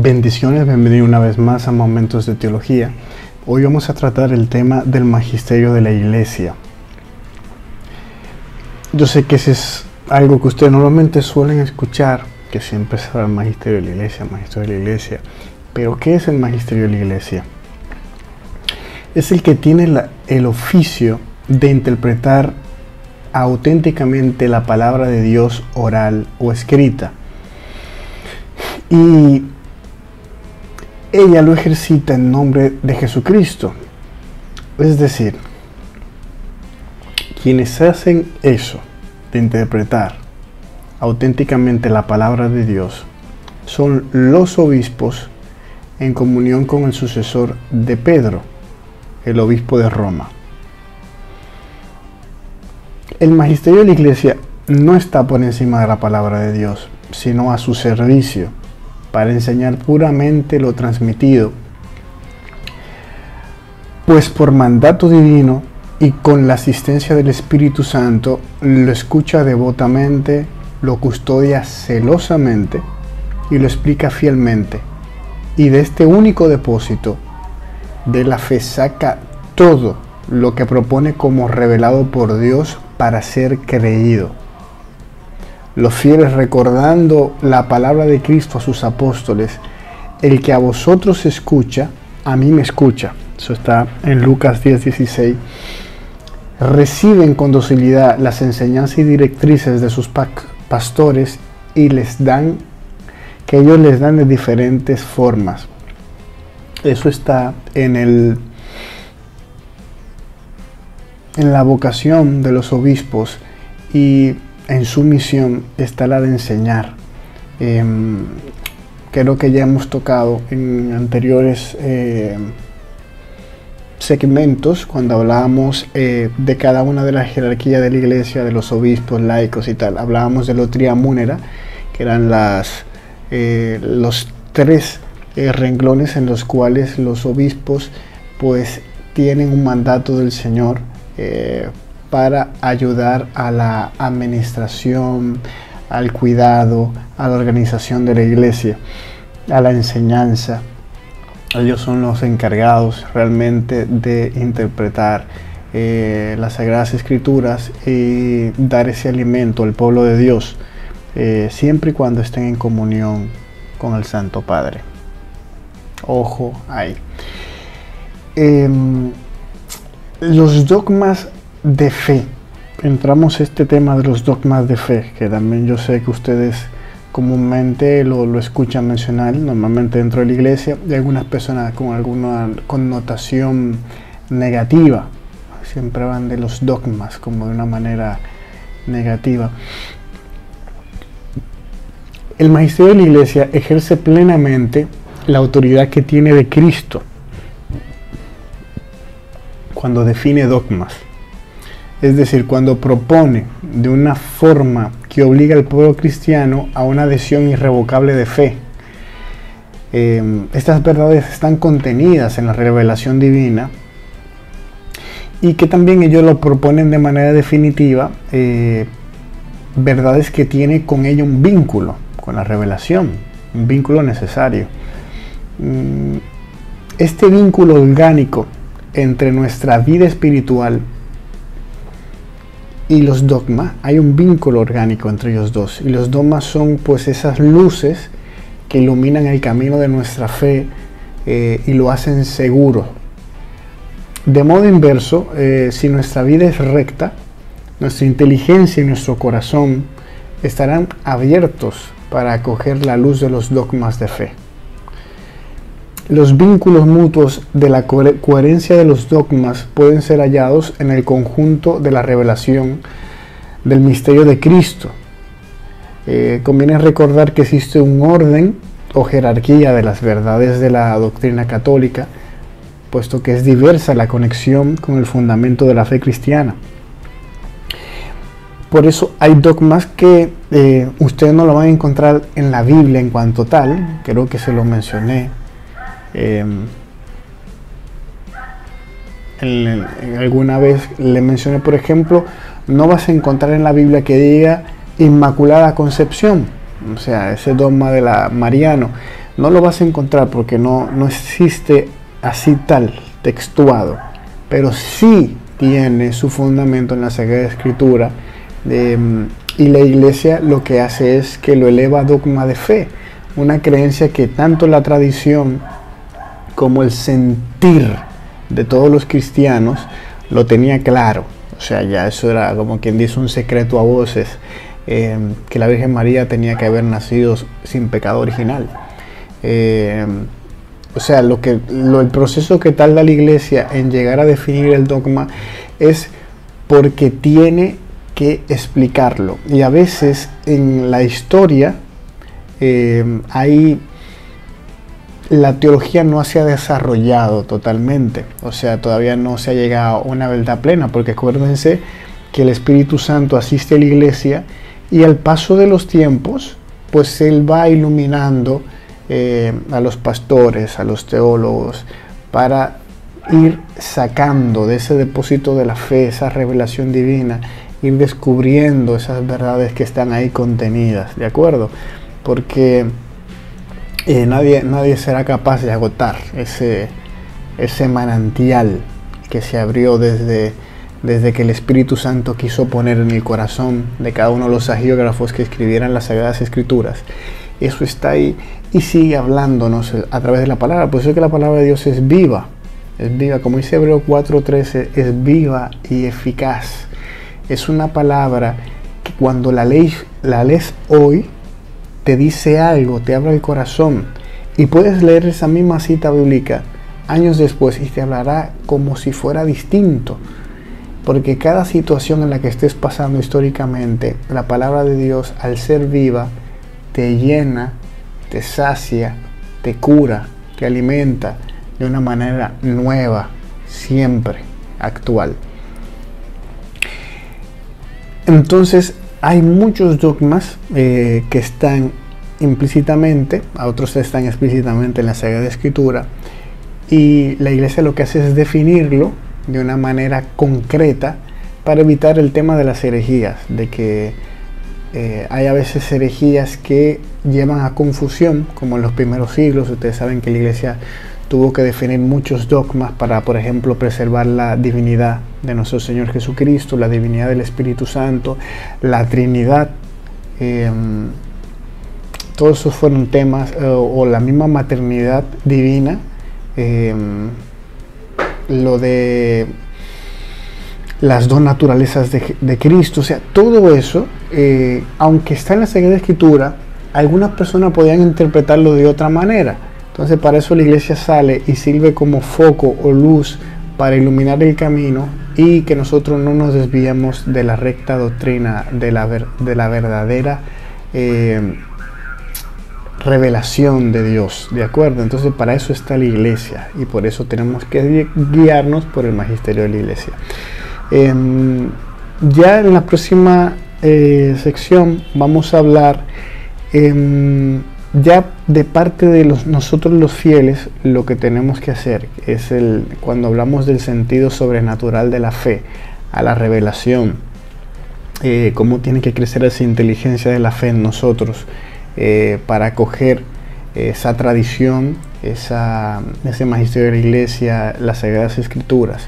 Bendiciones, bienvenido una vez más a Momentos de Teología. Hoy vamos a tratar el tema del magisterio de la iglesia. Yo sé que ese es algo que ustedes normalmente suelen escuchar, que siempre se habla del magisterio de la iglesia, magisterio de la iglesia. Pero ¿qué es el magisterio de la iglesia? Es el que tiene el oficio de interpretar auténticamente la palabra de Dios oral o escrita. Y ella lo ejercita en nombre de Jesucristo. Es decir, quienes hacen eso, de interpretar auténticamente la palabra de Dios, son los obispos en comunión con el sucesor de Pedro, el obispo de Roma. El magisterio de la iglesia no está por encima de la palabra de Dios, sino a su servicio, para enseñar puramente lo transmitido, pues por mandato divino y con la asistencia del Espíritu Santo lo escucha devotamente, lo custodia celosamente y lo explica fielmente, y de este único depósito de la fe saca todo lo que propone como revelado por Dios para ser creído. Los fieles, recordando la palabra de Cristo a sus apóstoles: el que a vosotros escucha, a mí me escucha. Eso está en Lucas 10:16. Reciben con docilidad las enseñanzas y directrices de sus pastores y ellos les dan de diferentes formas. Eso está en la vocación de los obispos, y en su misión está la de enseñar. Creo que ya hemos tocado en anteriores segmentos, cuando hablábamos de cada una de las jerarquías de la iglesia, de los obispos, laicos y tal. Hablábamos de lo triamúnera, que eran los tres renglones en los cuales los obispos pues tienen un mandato del Señor para ayudar a la administración, al cuidado, a la organización de la iglesia, a la enseñanza. Ellos son los encargados realmente de interpretar las Sagradas Escrituras y dar ese alimento al pueblo de Dios, siempre y cuando estén en comunión con el Santo Padre. Ojo ahí. Los dogmas de fe. Entramos a este tema de los dogmas de fe, que también yo sé que ustedes comúnmente lo escuchan mencionar, normalmente dentro de la iglesia, y algunas personas con alguna connotación negativa. Siempre van de los dogmas como de una manera negativa. El magisterio de la iglesia ejerce plenamente la autoridad que tiene de Cristo cuando define dogmas. Es decir, cuando propone de una forma que obliga al pueblo cristiano a una adhesión irrevocable de fe. Estas verdades están contenidas en la revelación divina, y que también ellos lo proponen de manera definitiva, verdades que tiene con ello un vínculo con la revelación, un vínculo necesario. Este vínculo orgánico entre nuestra vida espiritual y los dogmas, hay un vínculo orgánico entre ellos dos, y los dogmas son pues esas luces que iluminan el camino de nuestra fe y lo hacen seguro. De modo inverso, si nuestra vida es recta, nuestra inteligencia y nuestro corazón estarán abiertos para acoger la luz de los dogmas de fe. Los vínculos mutuos de la coherencia de los dogmas pueden ser hallados en el conjunto de la revelación del misterio de Cristo. Conviene recordar que existe un orden o jerarquía de las verdades de la doctrina católica, puesto que es diversa la conexión con el fundamento de la fe cristiana. Por eso hay dogmas que ustedes no lo van a encontrar en la Biblia en cuanto tal. Creo que se lo mencioné. Alguna vez le mencioné, por ejemplo, no vas a encontrar en la Biblia que diga Inmaculada Concepción, o sea, ese dogma de la mariano. No lo vas a encontrar porque no existe así tal, textuado, pero sí tiene su fundamento en la Sagrada Escritura, y la Iglesia lo que hace es que lo eleva a dogma de fe, una creencia que tanto la tradición como el sentir de todos los cristianos lo tenía claro. O sea, ya eso era como quien dice un secreto a voces, que la Virgen María tenía que haber nacido sin pecado original. O sea, el proceso que tarda la Iglesia en llegar a definir el dogma es porque tiene que explicarlo. Y a veces en la historia la teología no se ha desarrollado totalmente. O sea, todavía no se ha llegado a una verdad plena, porque acuérdense que el Espíritu Santo asiste a la Iglesia y al paso de los tiempos, pues Él va iluminando a los pastores, a los teólogos, para ir sacando de ese depósito de la fe, esa revelación divina, ir descubriendo esas verdades que están ahí contenidas, ¿de acuerdo? Porque nadie será capaz de agotar ese manantial que se abrió desde que el Espíritu Santo quiso poner en el corazón de cada uno de los agiógrafos que escribieran las Sagradas Escrituras. Eso está ahí y sigue hablándonos a través de la palabra. Por eso es que la palabra de Dios es viva, como dice Hebreos 4:13, es viva y eficaz. Es una palabra que cuando la lees hoy, te dice algo, te abre el corazón, y puedes leer esa misma cita bíblica años después y te hablará como si fuera distinto, porque cada situación en la que estés pasando históricamente, la palabra de Dios, al ser viva, te llena, te sacia, te cura, te alimenta de una manera nueva, siempre actual. Entonces hay muchos dogmas que están implícitamente, a otros están explícitamente en la Sagrada Escritura, y la Iglesia lo que hace es definirlo de una manera concreta para evitar el tema de las herejías, de que hay a veces herejías que llevan a confusión, como en los primeros siglos. Ustedes saben que la Iglesia tuvo que definir muchos dogmas para, por ejemplo, preservar la divinidad de nuestro Señor Jesucristo, la divinidad del Espíritu Santo, la Trinidad. Todos esos fueron temas, o la misma maternidad divina, lo de las dos naturalezas de Cristo. O sea, todo eso, aunque está en la Sagrada Escritura, algunas personas podían interpretarlo de otra manera. Entonces, para eso la Iglesia sale y sirve como foco o luz para iluminar el camino y que nosotros no nos desviemos de la recta doctrina, de la verdadera revelación de Dios, ¿de acuerdo? Entonces, para eso está la Iglesia y por eso tenemos que guiarnos por el magisterio de la Iglesia. Ya en la próxima sección vamos a hablar ya de parte de nosotros los fieles. Lo que tenemos que hacer es cuando hablamos del sentido sobrenatural de la fe, a la revelación, cómo tiene que crecer esa inteligencia de la fe en nosotros, para acoger esa tradición, ese magisterio de la Iglesia, las Sagradas Escrituras.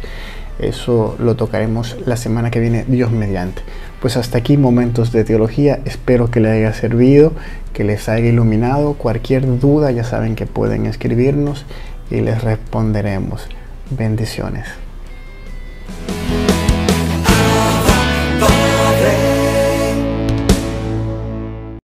Eso lo tocaremos la semana que viene, Dios mediante. Pues hasta aquí Momentos de Teología. Espero que les haya servido, que les haya iluminado. Cualquier duda ya saben que pueden escribirnos y les responderemos. Bendiciones.